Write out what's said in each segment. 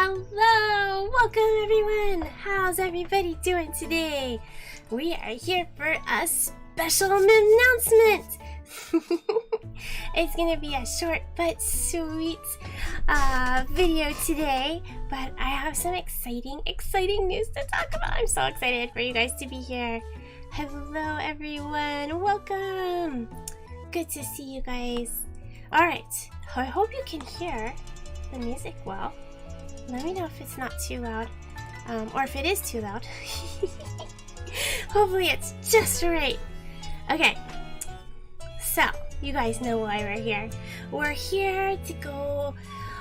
Hello! Welcome everyone! How's everybody doing today? We are here for a special announcement! It's gonna be a short but sweet video today, but I have some exciting news to talk about. I'm so excited for you guys to be here. Hello everyone! Welcome! Good to see you guys. Alright, I hope you can hear the music well. Let me know if it's not too loud, or if it is too loud. Hopefully it's just right. Okay, so you guys know why we're here. We're here to go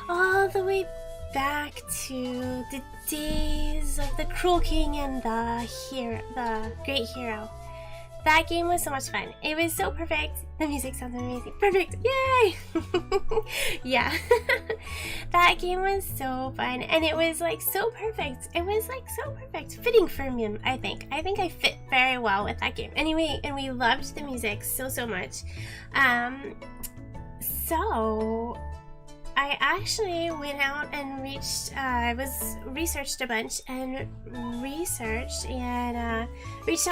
all the way back to the days of the Cruel King and the Great Hero. That game was so much fun. It was so perfect. The music sounds amazing. Perfect! Yay! Yeah. That game was so fun. And it was like so perfect. It was like so perfect. Fitting for me, I think. I think I fit very well with that game. Anyway, and we loved the music so much. So I actually went out and researched a bunch and reached out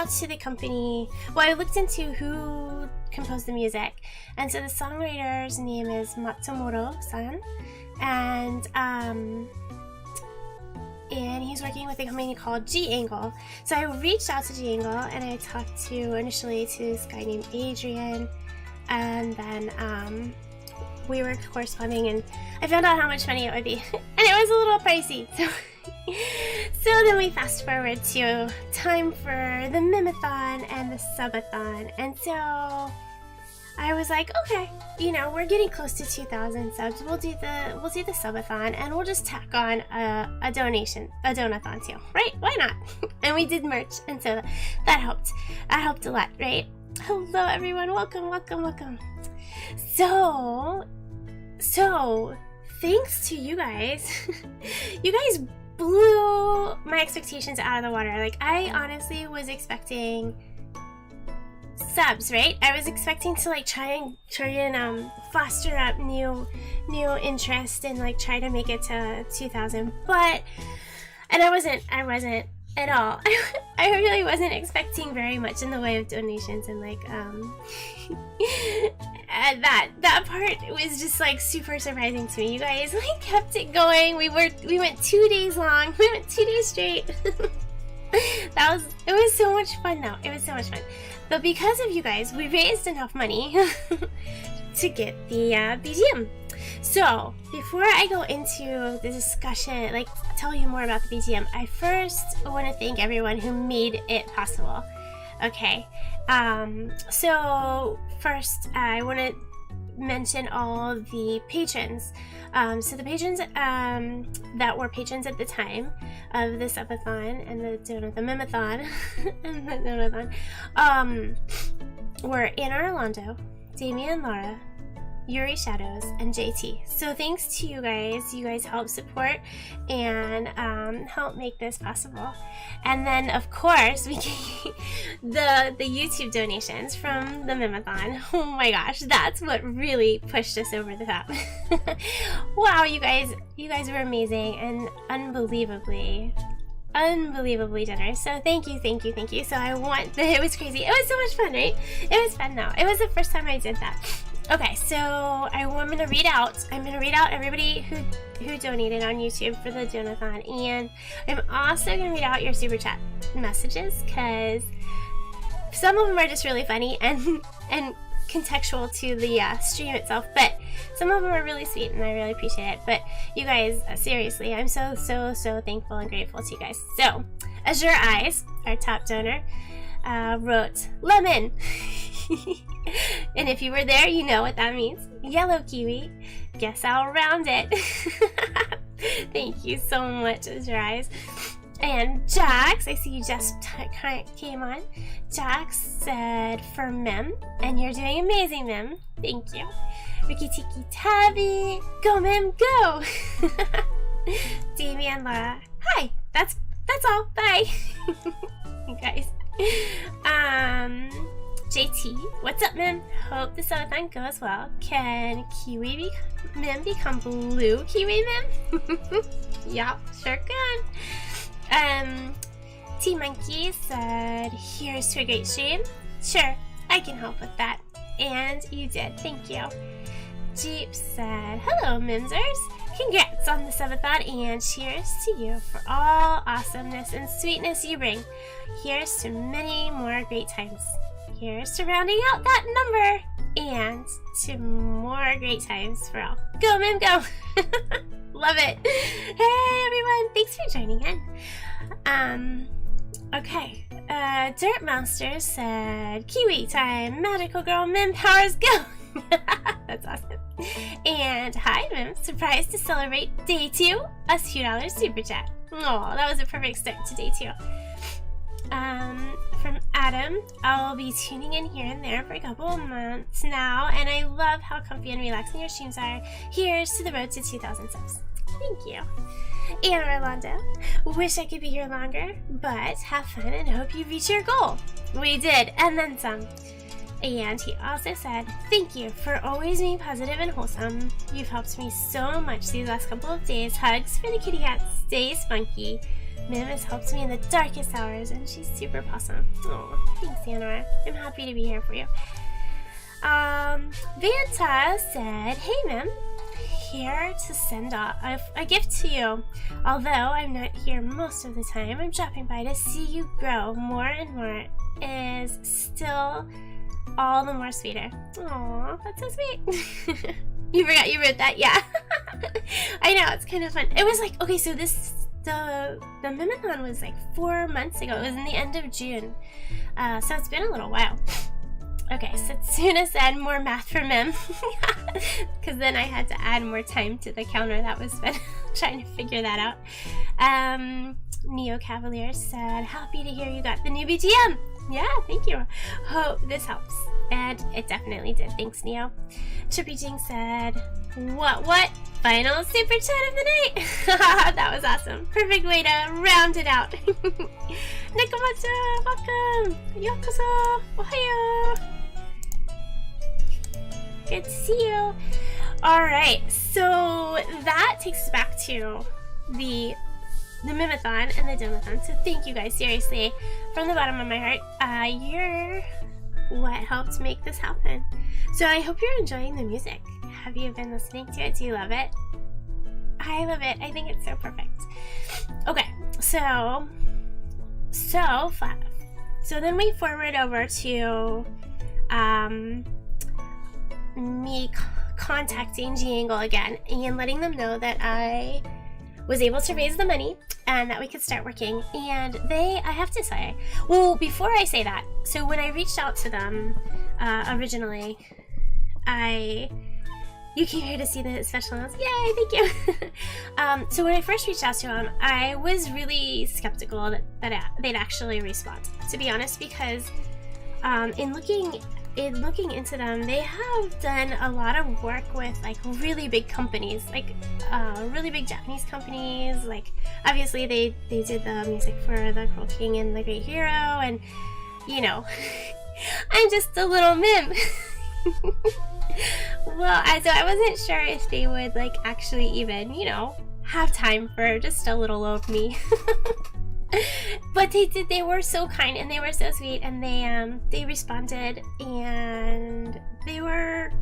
to the company. Well, I looked into who composed the music, and so the songwriter's name is Matsumoto-san, and he's working with a company called G-Angle. So I reached out to G-Angle and I talked initially to this guy named Adrian, and then we were corresponding, and I found out how much money it would be, and it was a little pricey. So then we fast forward to time for the Mimathon and the Subathon, and so I was like, okay, you know, we're getting close to 2,000 subs. We'll do the Subathon, and we'll just tack on a donathon too, right? Why not? And we did merch, and so that helped. That helped a lot, right? Hello, everyone. Welcome. So thanks to you guys, you guys blew my expectations out of the water. Like, I honestly was expecting subs, right? I was expecting to like try and foster up new interest and like try to make it to 2,000, and I wasn't at all. I really wasn't expecting very much in the way of donations, and like and that part was just like super surprising to me. You guys like kept it going. We went 2 days long. We went 2 days straight. It was so much fun though. It was so much fun. But because of you guys, we raised enough money to get the BGM. So before I go into the discussion, like tell you more about the BGM, I first want to thank everyone who made it possible. Okay, so first I want to mention all the patrons. So the patrons that were patrons at the time of the Subathon and the Mimathon and the Donathon were Anna Orlando, Damian Lara, Yuri Shadows, and JT. So thanks to you guys. You guys help support and help make this possible. And then of course we get the YouTube donations from the Mimathon. Oh my gosh, that's what really pushed us over the top. Wow, you guys were amazing and unbelievably generous. So thank you. So it was crazy. It was so much fun, right? It was fun though. It was the first time I did that. Okay, so I'm gonna read out everybody who donated on YouTube for the Donathon, and I'm also gonna read out your super chat messages, because some of them are just really funny and contextual to the stream itself, but some of them are really sweet and I really appreciate it. But you guys, seriously, I'm so thankful and grateful to you guys. So Azure Eyes, our top donor, wrote lemon. And if you were there, you know what that means. Yellow kiwi. Guess I'll round it. Thank you so much, Azure Eyes. And Jax, I see you just came on. Jax said for Mem, and you're doing amazing, Mem. Thank you. Ricky Tiki Tabby, go Mem, go. Damian Lara, hi. That's all. Bye. You guys. JT, what's up, Mim? Hope the subathon goes well. Can Mim become blue Kiwi Mim? Yup, sure can. T Monkey said, here's to a great stream. Sure, I can help with that. And you did, thank you. Jeep said, hello, Mimsers. Congrats on the subathon and cheers to you for all awesomeness and sweetness you bring. Here's to many more great times. Here's to rounding out that number and to more great times for all. Go, Mim, go! Love it. Hey, everyone. Thanks for joining in. Okay. Dirt Monster said, Kiwi time. Magical girl Mim powers go. That's awesome. And hi, Mim. Surprised to celebrate day 2. A $2 super chat. Oh, that was a perfect start to day 2. From Adam, I'll be tuning in here and there for a couple of months now, and I love how comfy and relaxing your streams are. Here's to the road to 2,000 subs. Thank you. And Orlando, wish I could be here longer, but have fun and hope you reach your goal. We did, and then some. And he also said, thank you for always being positive and wholesome. You've helped me so much these last couple of days. Hugs for the kitty cat. Stay spunky. Mim has helped me in the darkest hours, and she's super awesome. Oh, thanks, Anora. I'm happy to be here for you. Vanta said, hey, Mim. Here to send off a gift to you. Although I'm not here most of the time, I'm dropping by to see you grow more and more. Is still all the more sweeter. Aw, that's so sweet. You forgot you wrote that? Yeah. I know, it's kind of fun. It was like, okay, so the Mimathon was like 4 months ago. It was in the end of June. So it's been a little while. Okay, Satsuna said more math for Mim. Because then I had to add more time to the counter. That was fun. Trying to figure that out. Neo Cavalier said, happy to hear you got the new BGM. Yeah, thank you. Hope this helps. And it definitely did. Thanks, Neo. Trippy Jing said, what? Final super chat of the night. That was awesome. Perfect way to round it out. Nakamatsu, welcome. Yokoso, ohayo. Good to see you. Alright, so that takes us back to the Mimathon and the Domathon. So thank you guys, seriously, from the bottom of my heart. You're what helped make this happen. So I hope you're enjoying the music. Have you been listening to it? Do you love it? I love it. I think it's so perfect. Okay, so then we forward over to me contacting G-Angle again and letting them know that I was able to raise the money and that we could start working. And I have to say, well, before I say that, so when I reached out to them originally, you came here to see the special announcement. Yay, thank you. So when I first reached out to them, I was really skeptical that they'd actually respond, to be honest, because in looking into them, they have done a lot of work with like really big companies, like really big Japanese companies. Like obviously they did the music for the Cruel King and the Great Hero, and you know, I'm just a little Mim. Well, so I wasn't sure if they would like actually even, you know, have time for just a little of me. But they did. They were so kind and they were so sweet, and they responded, and they were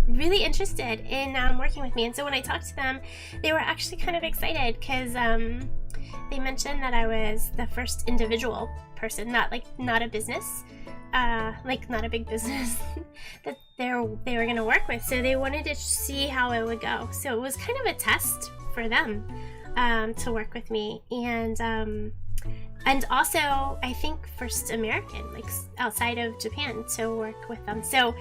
really interested in working with me. And so when I talked to them, they were actually kind of excited because they mentioned that I was the first individual person, not a business, like not a big business that they were gonna work with. So they wanted to see how it would go. So it was kind of a test for them to work with me, and also I think first American, like outside of Japan, to work with them. So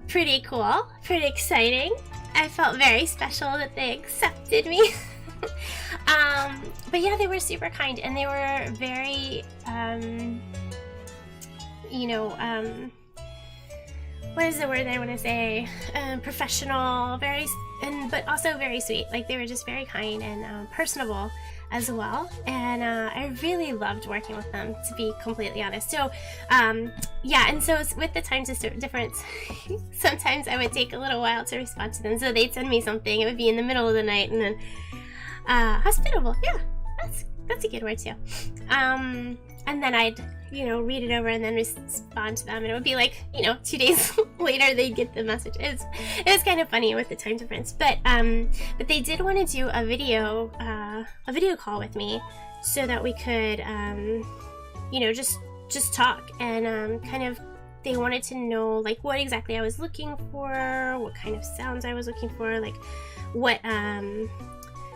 pretty cool, pretty exciting. I felt very special that they accepted me. But yeah, they were super kind, and they were very what is the word I want to say? Professional, but also very sweet. Like they were just very kind and personable as well, and I really loved working with them, to be completely honest. So yeah, and so with the time difference, sometimes I would take a little while to respond to them. So they'd send me something, it would be in the middle of the night, and then hospitable, yeah, that's a good word too. And then I'd, you know, read it over and then respond to them, and it would be like, you know, 2 days later they'd get the message. It was kind of funny with the time difference, but they did want to do a video call with me so that we could you know, just talk, and kind of, they wanted to know like what exactly I was looking for, what kind of sounds I was looking for, like what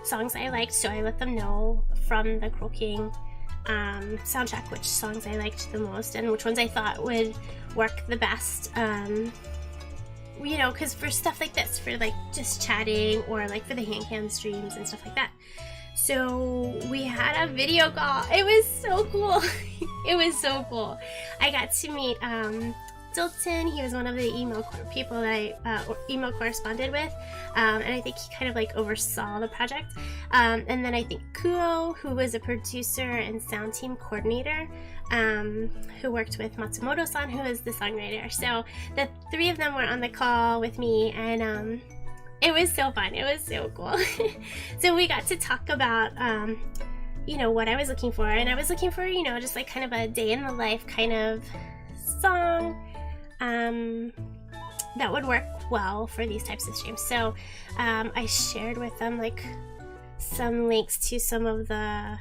songs I liked. So I let them know from the Croaking soundtrack which songs I liked the most and which ones I thought would work the best, you know, because for stuff like this, for like just chatting, or like for the hand cam streams and stuff like that. So we had a video call. It was so cool. It was so cool. I got to meet Dilton. He was one of the people that I email corresponded with, and I think he kind of like oversaw the project. And then I think Kuo, who was a producer and sound team coordinator, who worked with Matsumoto-san, who is the songwriter. So the three of them were on the call with me, and it was so fun. It was so cool. So we got to talk about you know, what I was looking for, and I was looking for, you know, just like kind of a day in the life kind of song that would work well for these types of streams. So I shared with them like some links to some of the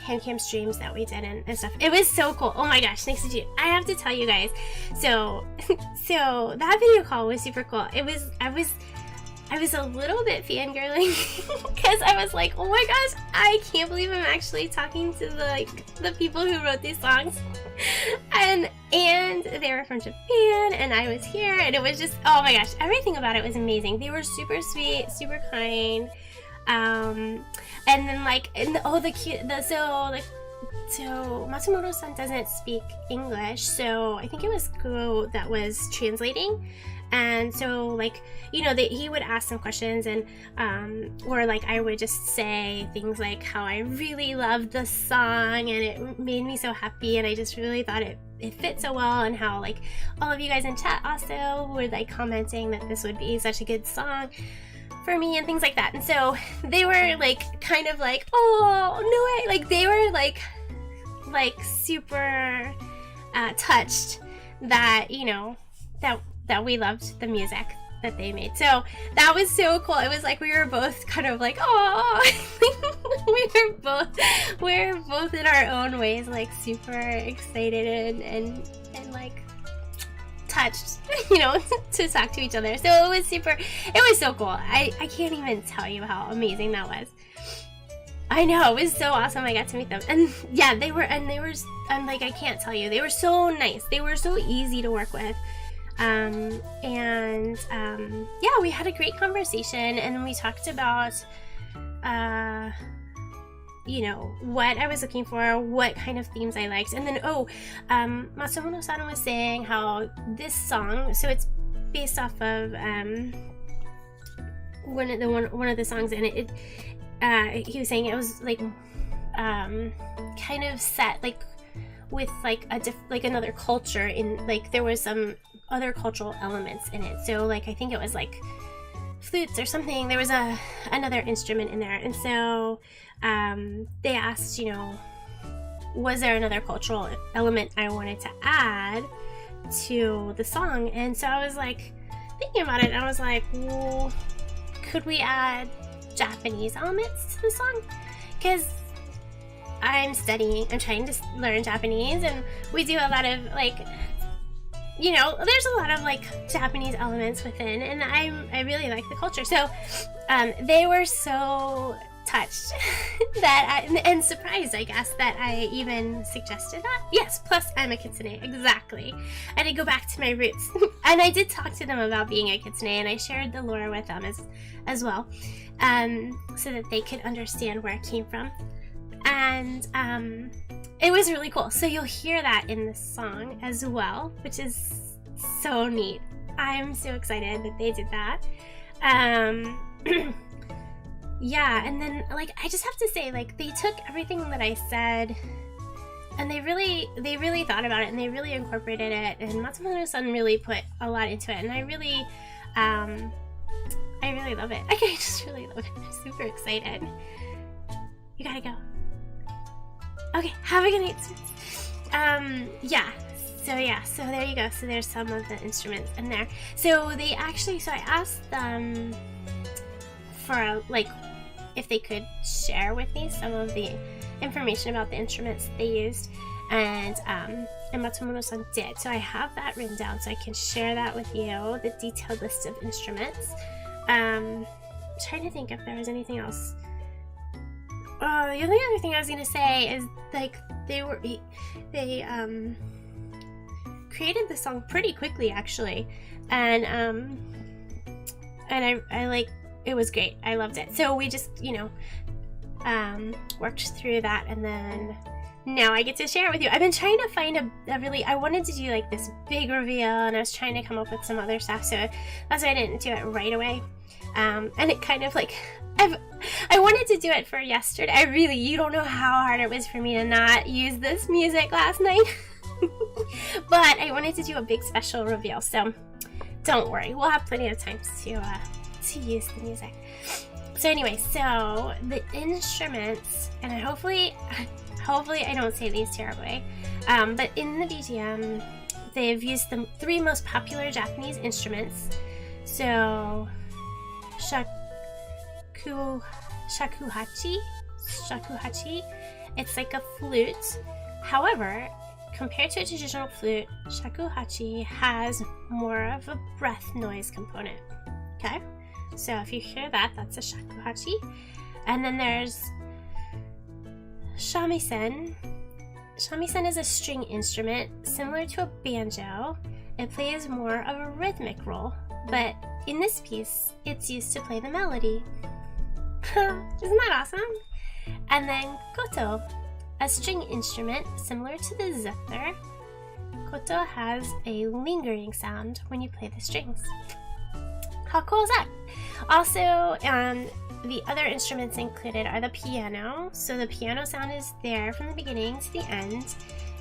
handcam streams that we did and stuff. It was so cool. Oh my gosh, thanks to you. I have to tell you guys. So that video call was super cool. I was a little bit fangirling because I was like, oh my gosh, I can't believe I'm actually talking to the people who wrote these songs. And they were from Japan, and I was here, and it was just, oh my gosh, everything about it was amazing. They were super sweet, super kind. And then like, so Matsumoto-san doesn't speak English, so I think it was Kuo that was translating. And so like, you know, he would ask some questions, and or like I would just say things like how I really loved the song and it made me so happy, and I just really thought it fit so well, and how like all of you guys in chat also were like commenting that this would be such a good song for me and things like that. And so they were like kind of like, oh no way, like they were like super touched that, you know, that we loved the music that they made. So that was so cool. It was like we were both kind of like, oh, we were both in our own ways like super excited and like touched, you know, to talk to each other. So it was so cool. I can't even tell you how amazing that was. I know, it was so awesome. I got to meet them, and yeah, they were like, I can't tell you, they were so nice. They were so easy to work with. Yeah, we had a great conversation, and then we talked about, you know, what I was looking for, what kind of themes I liked, and then, Matsumoto-san was saying how this song, so it's based off of, one of the songs, and he was saying it was like, kind of set, like, with, like, another culture in, like, there was some other cultural elements in it. So like I think it was like flutes or something. There was another instrument in there, and so they asked, you know, was there another cultural element I wanted to add to the song? And so I was like thinking about it, and I was like, well, could we add Japanese elements to the song? Because I'm trying to learn Japanese, and we do a lot of like, you know, there's a lot of like Japanese elements within, and I really like the culture. So they were so touched that and surprised, I guess, that I even suggested that. Yes, plus I'm a kitsune, exactly. I did go back to my roots. And I did talk to them about being a kitsune, and I shared the lore with them as well, so that they could understand where it came from. And it was really cool. So you'll hear that in the song as well, which is so neat. I'm so excited that they did that. yeah, and then like I just have to say, like, they took everything that I said and they really thought about it and they really incorporated it, and Matsumoto-san really put a lot into it, and I really love it. I just really love it. I'm super excited. You gotta go. Okay, have a good night. Yeah, so there you go. So there's some of the instruments in there. So they actually, so I asked them for like if they could share with me some of the information about the instruments they used, and Matsumoto-san did. So I have that written down so I can share that with you, the detailed list of instruments. Trying to think if there was anything else. The only other thing I was gonna say is like they created the song pretty quickly actually, and I like, it was great. I loved it. So we just, you know, worked through that, and then now I get to share it with you. I've been trying to find a really, I wanted to do like this big reveal, and I was trying to come up with some other stuff, so that's why I didn't do it right away. And it kind of like, I wanted to do it for yesterday. You don't know how hard it was for me to not use this music last night. But I wanted to do a big special reveal, so don't worry, we'll have plenty of time to use the music. So anyway, so the instruments, and hopefully I don't say these terribly, but in the BGM they've used the 3 most popular Japanese instruments. So shakuhachi, it's like a flute. However, compared to a traditional flute, shakuhachi has more of a breath noise component. Okay, so if you hear that, that's a shakuhachi. And then there's shamisen. Shamisen is a string instrument similar to a banjo. It plays more of a rhythmic role, but in this piece, it's used to play the melody. Isn't that awesome? And then koto, a string instrument similar to the zither. Koto has a lingering sound when you play the strings. How cool is that? Also, the other instruments included are the piano. So the piano sound is there from the beginning to the end.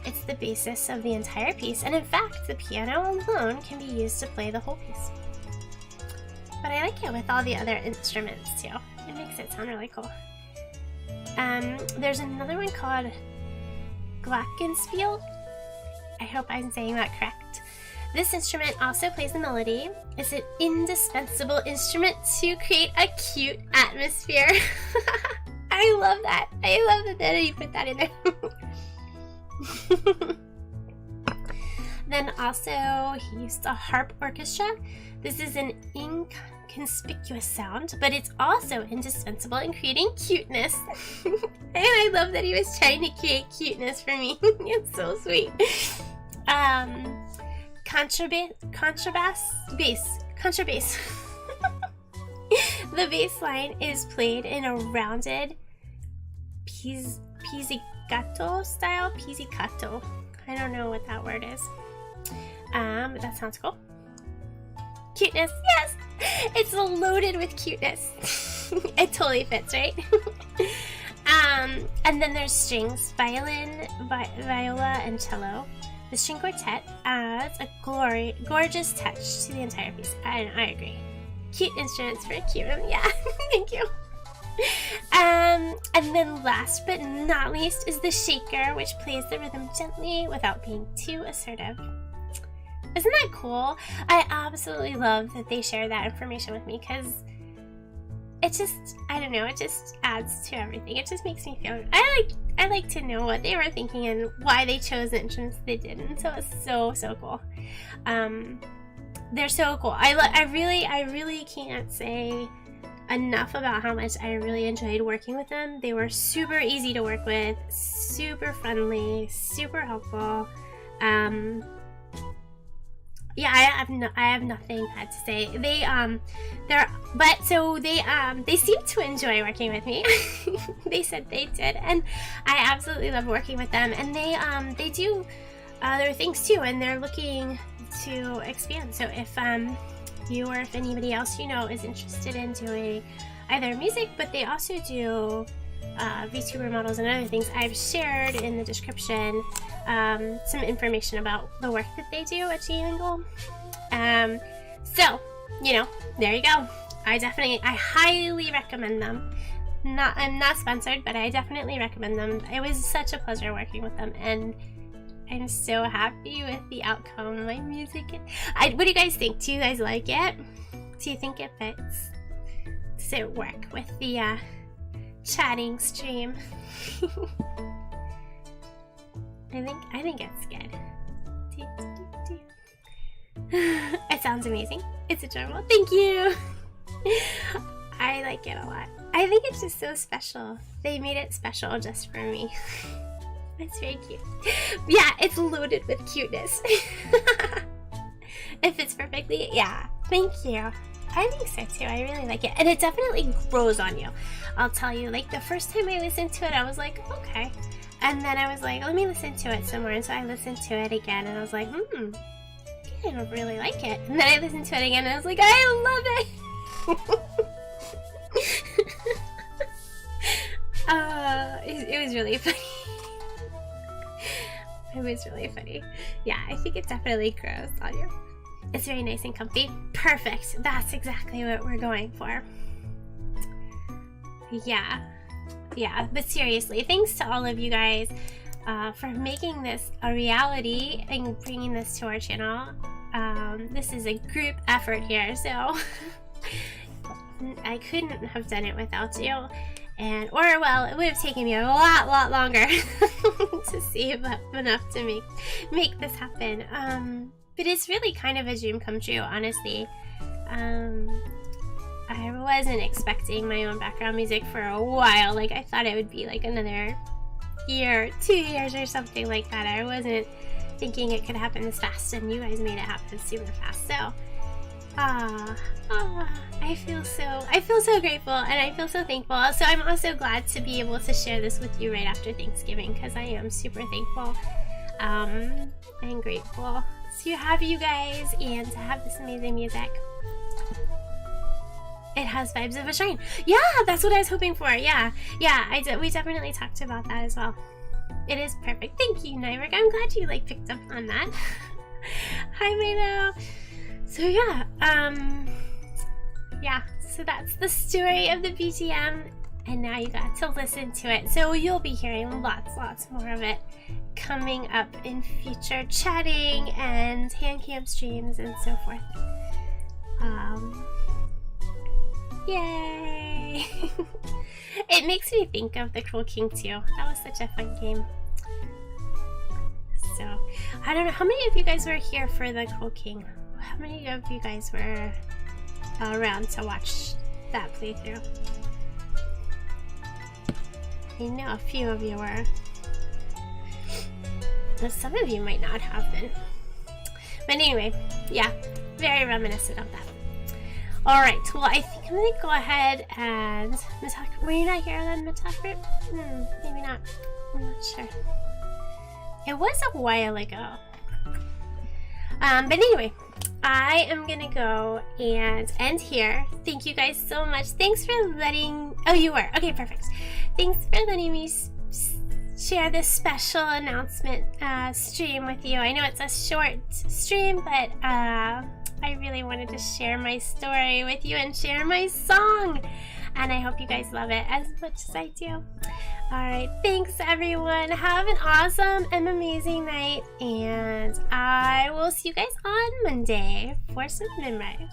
It's the basis of the entire piece, and in fact, the piano alone can be used to play the whole piece. But I like it with all the other instruments too. It makes it sound really cool. There's another one called glockenspiel. I hope I'm saying that correct. This instrument also plays the melody. It's an indispensable instrument to create a cute atmosphere. I love that. I love that you put that in there. Then also he used a harp orchestra. This is an inconspicuous sound, but it's also indispensable in creating cuteness. And I love that he was trying to create cuteness for me. It's so sweet. Contrabass. The bass line is played in a rounded pizzicato style. Pizzicato. I don't know what that word is. But that sounds cool. Cuteness, yes! It's loaded with cuteness. It totally fits, right? And then there's strings, violin, viola, and cello. The string quartet adds a gorgeous touch to the entire piece, and I agree. Cute instruments for a cute room, yeah. Thank you. And then last but not least is the shaker, which plays the rhythm gently without being too assertive. Isn't that cool? I absolutely love that they share that information with me, because it just, I don't know, it just adds to everything. It just makes me feel, I like to know what they were thinking and why they chose the instruments they did, and so it's so cool. They're so cool. I really can't say enough about how much I really enjoyed working with them. They were super easy to work with, super friendly, super helpful. Yeah, I have nothing bad to say. They seem to enjoy working with me. They said they did, and I absolutely love working with them. And they do other things too, and they're looking to expand. So if you or if anybody else you know is interested in doing either music, but they also do VTuber models and other things. I've shared in the description some information about the work that they do at G-Angle. So, you know, there you go. I highly recommend them. I'm not sponsored, but I definitely recommend them. It was such a pleasure working with them, and I'm so happy with the outcome of my music. What do you guys think? Do you guys like it? Do you think it fits? Does it work with the chatting stream? I think it's good. It sounds amazing. It's adorable. Thank you. I like it a lot. I think it's just so special. They made it special just for me. It's very cute. Yeah, it's loaded with cuteness. It fits perfectly. Yeah, thank you. I think so too. I really like it. And it definitely grows on you. I'll tell you, like the first time I listened to it, I was like, okay. And then I was like, let me listen to it some more. And so I listened to it again and I was like, I don't really like it. And then I listened to it again and I was like, I love it. It was really funny. It was really funny. Yeah, I think it definitely grows on you. It's very nice and comfy. Perfect. That's exactly what we're going for. Yeah. But seriously, thanks to all of you guys for making this a reality and bringing this to our channel. This is a group effort here, so I couldn't have done it without you. It would have taken me a lot longer to save up enough to make this happen. But it's really kind of a dream come true, honestly. I wasn't expecting my own background music for a while. Like, I thought it would be like another year, 2 years or something like that. I wasn't thinking it could happen this fast, and you guys made it happen super fast. So, I feel so grateful, and I feel so thankful. So I'm also glad to be able to share this with you right after Thanksgiving, because I am super thankful and grateful to have you guys and to have this amazing music. It has vibes of a shrine. Yeah, that's what I was hoping for. Yeah, we definitely talked about that as well. It is perfect. Thank you, Nyrick. I'm glad you picked up on that. Hi, Milo. So so that's the story of the BGM, and now you got to listen to it. So you'll be hearing lots more of it coming up in future chatting and hand cam streams and so forth. Yay! It makes me think of the Cruel King too. That was such a fun game. So, I don't know, how many of you guys were here for the Cruel King? How many of you guys were around to watch that playthrough? I know a few of you were. But some of you might not have been. But anyway, yeah, very reminiscent of that. Alright, well, I think I'm gonna go ahead and... Were you not here then, Metakrit? Maybe not. I'm not sure. It was a while ago. But anyway, I am gonna go and end here. Thank you guys so much. Thanks for letting... Oh, you were. Okay, perfect. Thanks for letting me share this special announcement stream with you. I know it's a short stream, but I really wanted to share my story with you and share my song. And I hope you guys love it as much as I do. Alright, thanks everyone. Have an awesome and amazing night. And I will see you guys on Monday for some Mimrise.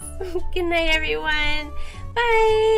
Good night, everyone. Bye.